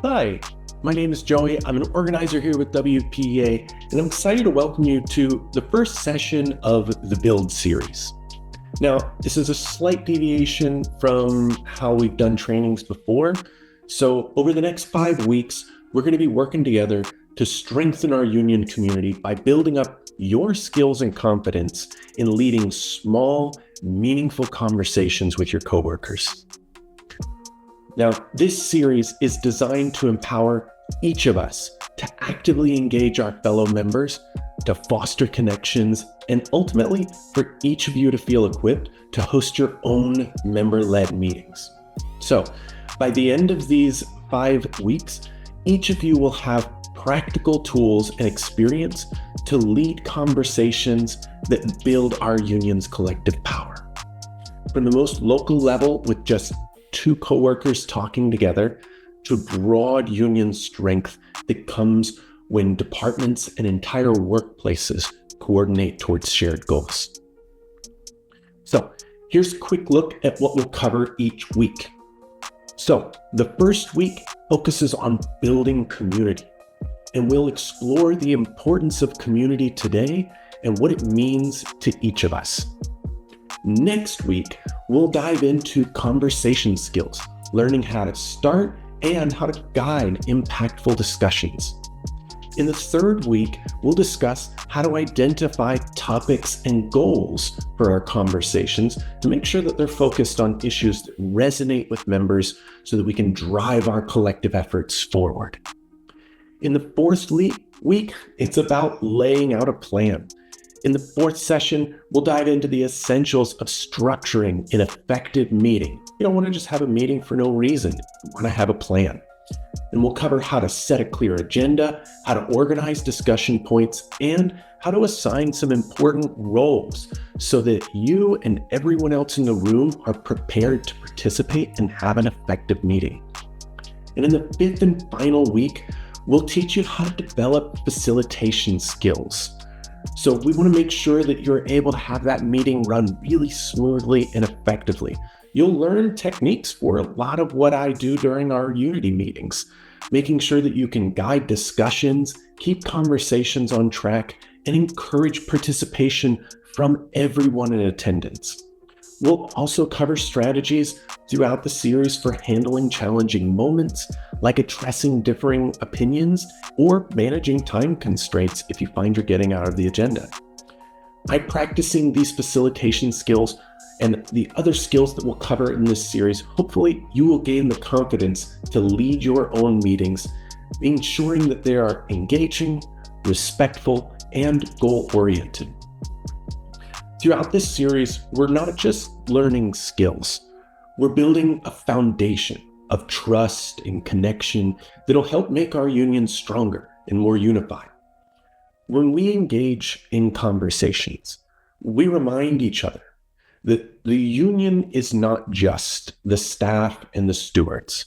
Hi, my name is Joey. I'm an organizer here with WPA, and I'm excited to welcome you to the first session of the Build series. Now, this is a slight deviation from how we've done trainings before. So over the next 5 weeks, we're going to be working together to strengthen our union community by building up your skills and confidence in leading small, meaningful conversations with your coworkers. Now, this series is designed to empower each of us to actively engage our fellow members, to foster connections, and ultimately for each of you to feel equipped to host your own member-led meetings. So, by the end of these 5 weeks, each of you will have practical tools and experience to lead conversations that build our union's collective power. From the most local level with just 2 coworkers talking together to broad union strength that comes when departments and entire workplaces coordinate towards shared goals. So here's a quick look at what we'll cover each week. So the first week focuses on building community, and we'll explore the importance of community today and what it means to each of us. Next week, we'll dive into conversation skills, learning how to start and how to guide impactful discussions. In the third week, we'll discuss how to identify topics and goals for our conversations to make sure that they're focused on issues that resonate with members so that we can drive our collective efforts forward. In the fourth week, it's about laying out a plan. In the fourth session, we'll dive into the essentials of structuring an effective meeting. You don't want to just have a meeting for no reason. You want to have a plan. And we'll cover how to set a clear agenda, how to organize discussion points, and how to assign some important roles so that you and everyone else in the room are prepared to participate and have an effective meeting. And in the fifth and final week, we'll teach you how to develop facilitation skills. So we want to make sure that you're able to have that meeting run really smoothly and effectively. You'll learn techniques for a lot of what I do during our Unity meetings, making sure that you can guide discussions, keep conversations on track, and encourage participation from everyone in attendance. We'll also cover strategies throughout the series for handling challenging moments, like addressing differing opinions or managing time constraints if you find you're getting out of the agenda. By practicing these facilitation skills and the other skills that we'll cover in this series, hopefully you will gain the confidence to lead your own meetings, ensuring that they are engaging, respectful, and goal-oriented. Throughout this series, we're not just learning skills, we're building a foundation of trust and connection that'll help make our union stronger and more unified. When we engage in conversations, we remind each other that the union is not just the staff and the stewards.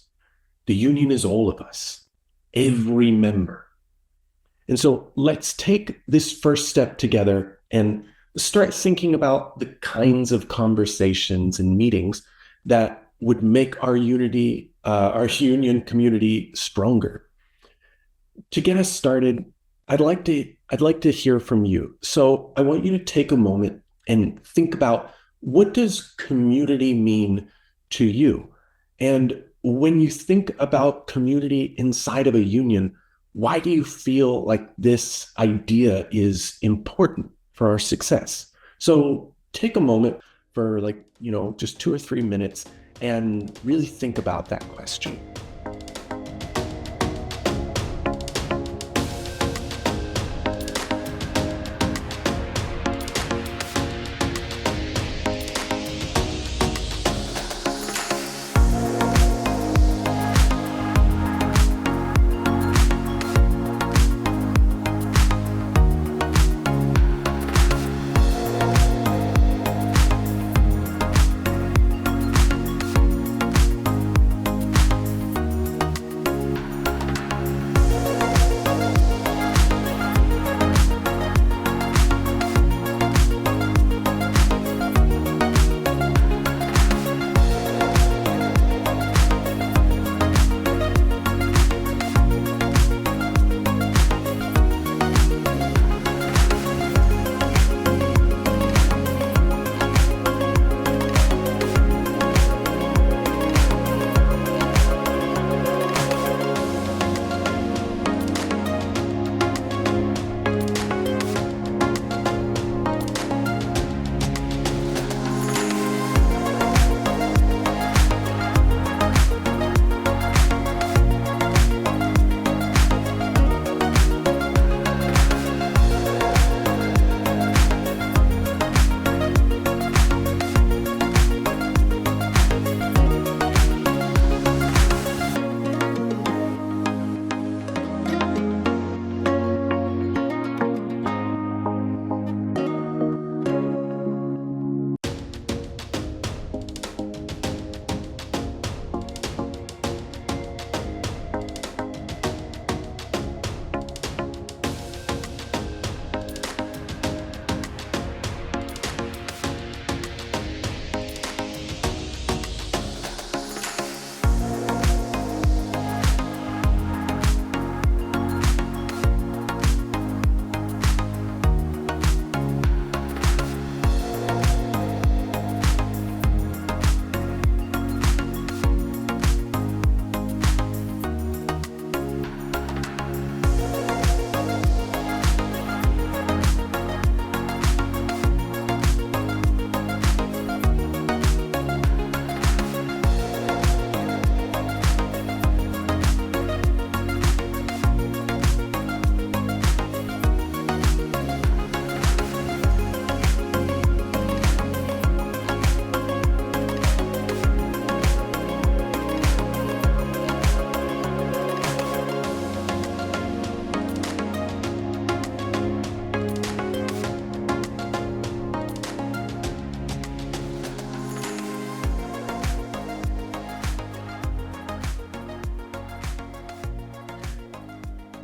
The union is all of us, every member. And so let's take this first step together and start thinking about the kinds of conversations and meetings that would make our union community stronger. To get us started, I'd like to hear from you. So I want you to take a moment and think about, what does community mean to you? And when you think about community inside of a union, why do you feel like this idea is important for our success? So take a moment for just 2 or 3 minutes and really think about that question.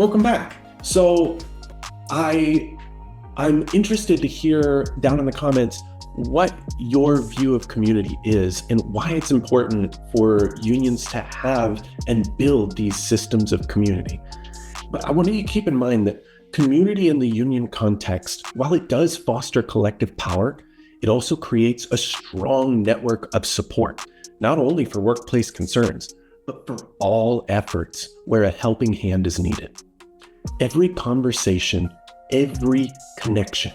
Welcome back. So I'm interested to hear down in the comments what your view of community is and why it's important for unions to have and build these systems of community. But I want you to keep in mind that community in the union context, while it does foster collective power, it also creates a strong network of support, not only for workplace concerns, but for all efforts where a helping hand is needed. Every conversation, every connection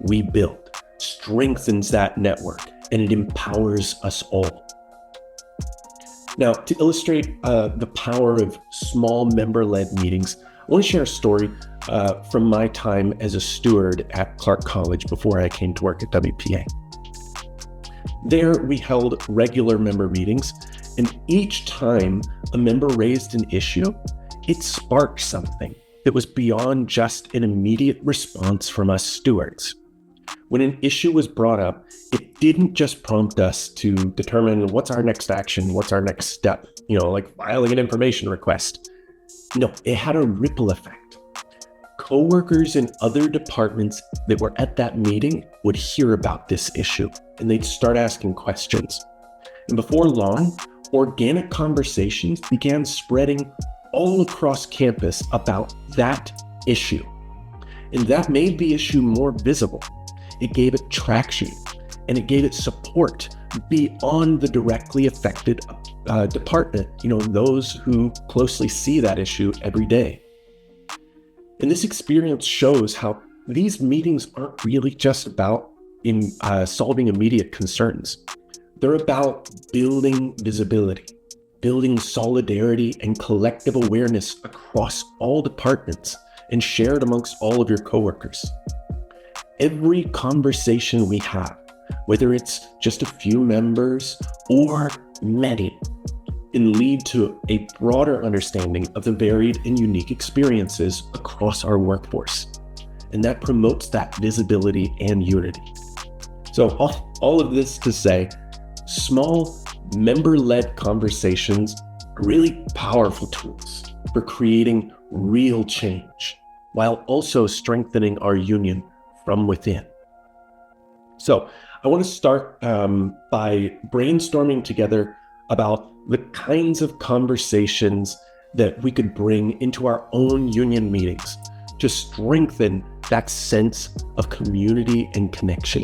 we build strengthens that network, and it empowers us all. Now, to illustrate the power of small member-led meetings, I want to share a story from my time as a steward at Clark College before I came to work at WPA. There, we held regular member meetings, and each time a member raised an issue, it sparked something that was beyond just an immediate response from us stewards. When an issue was brought up, it didn't just prompt us to determine what's our next action, what's our next step, like filing an information request. No, it had a ripple effect. Coworkers in other departments that were at that meeting would hear about this issue, and they'd start asking questions. And before long, organic conversations began spreading all across campus about that issue. And that made the issue more visible. It gave it traction, and it gave it support beyond the directly affected department, those who closely see that issue every day. And this experience shows how these meetings aren't really just about solving immediate concerns. They're about building visibility, building solidarity and collective awareness across all departments and shared amongst all of your coworkers. Every conversation we have, whether it's just a few members or many, can lead to a broader understanding of the varied and unique experiences across our workforce. And that promotes that visibility and unity. So all of this to say, small member-led conversations are really powerful tools for creating real change, while also strengthening our union from within. So I want to start by brainstorming together about the kinds of conversations that we could bring into our own union meetings to strengthen that sense of community and connection.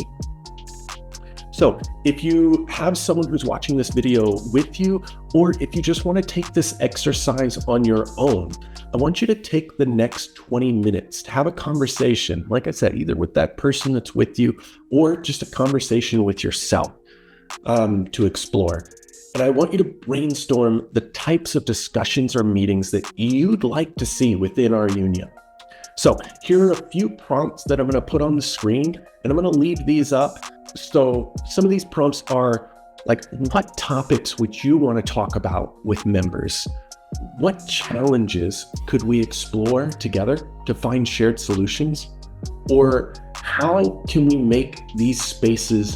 So if you have someone who's watching this video with you, or if you just want to take this exercise on your own, I want you to take the next 20 minutes to have a conversation, like I said, either with that person that's with you or just a conversation with yourself to explore. And I want you to brainstorm the types of discussions or meetings that you'd like to see within our union. So here are a few prompts that I'm going to put on the screen, and I'm going to leave these up. So some of these prompts are like, what topics would you want to talk about with members? What challenges could we explore together to find shared solutions? Or how can we make these spaces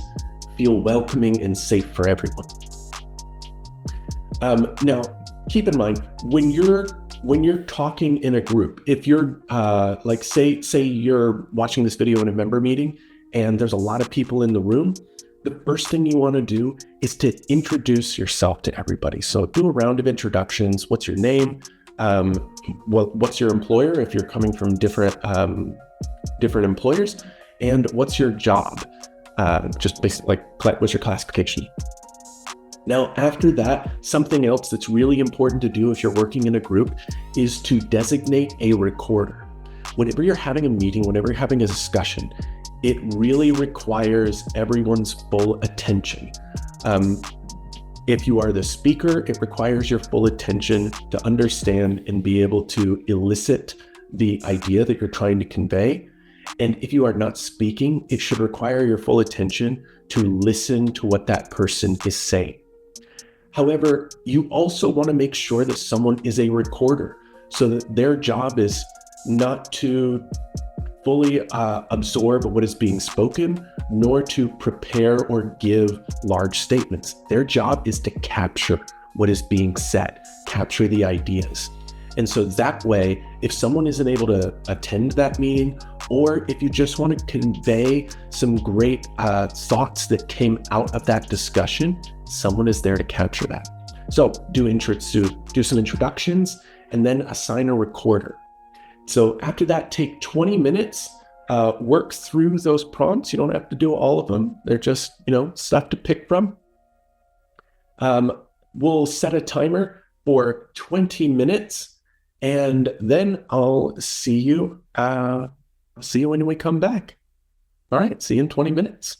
feel welcoming and safe for everyone? Now, keep in mind, when you're talking in a group, if you're like say you're watching this video in a member meeting and there's a lot of people in the room, the first thing you want to do is to introduce yourself to everybody. So do a round of introductions. What's your name? What's your employer if you're coming from different employers? And what's your job? Just basically like, what's your classification? Now, after that, something else that's really important to do if you're working in a group is to designate a recorder. Whenever you're having a meeting, whenever you're having a discussion, it really requires everyone's full attention. If you are the speaker, it requires your full attention to understand and be able to elicit the idea that you're trying to convey. And if you are not speaking, it should require your full attention to listen to what that person is saying. However, you also want to make sure that someone is a recorder so that their job is not to fully absorb what is being spoken, nor to prepare or give large statements. Their job is to capture what is being said, capture the ideas. And so that way, if someone isn't able to attend that meeting, or if you just want to convey some great thoughts that came out of that discussion, someone is there to capture that. So do some introductions and then assign a recorder. So after that, take 20 minutes, work through those prompts. You don't have to do all of them. They're just, stuff to pick from. We'll set a timer for 20 minutes, and then I'll see you when we come back. All right, see you in 20 minutes.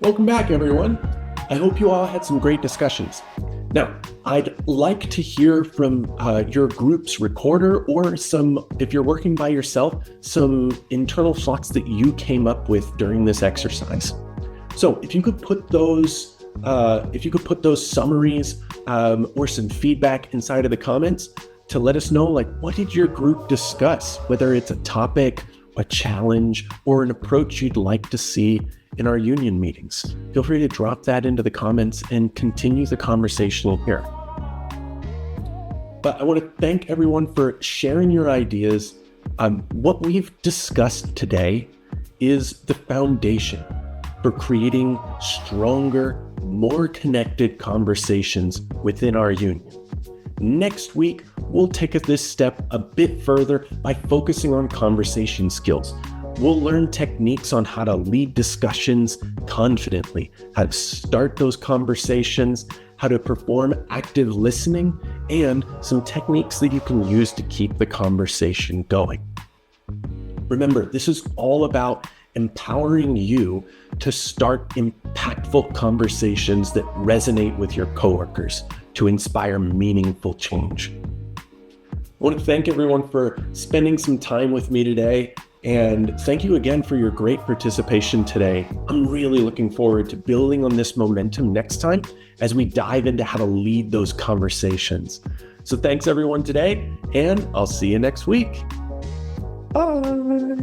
Welcome back, everyone. I hope you all had some great discussions. Now, I'd like to hear from your group's recorder or if you're working by yourself, some internal thoughts that you came up with during this exercise. So if you could put those summaries or some feedback inside of the comments to let us know, like, what did your group discuss? Whether it's a topic, a challenge, or an approach you'd like to see in our union meetings. Feel free to drop that into the comments and continue the conversation here. But I want to thank everyone for sharing your ideas. What we've discussed today is the foundation for creating stronger, more connected conversations within our union. Next week, we'll take this step a bit further by focusing on conversation skills. We'll learn techniques on how to lead discussions confidently, how to start those conversations, how to perform active listening, and some techniques that you can use to keep the conversation going. Remember, this is all about empowering you to start impactful conversations that resonate with your coworkers to inspire meaningful change. I want to thank everyone for spending some time with me today. And thank you again for your great participation today. I'm really looking forward to building on this momentum next time as we dive into how to lead those conversations. So thanks everyone today, and I'll see you next week. Bye.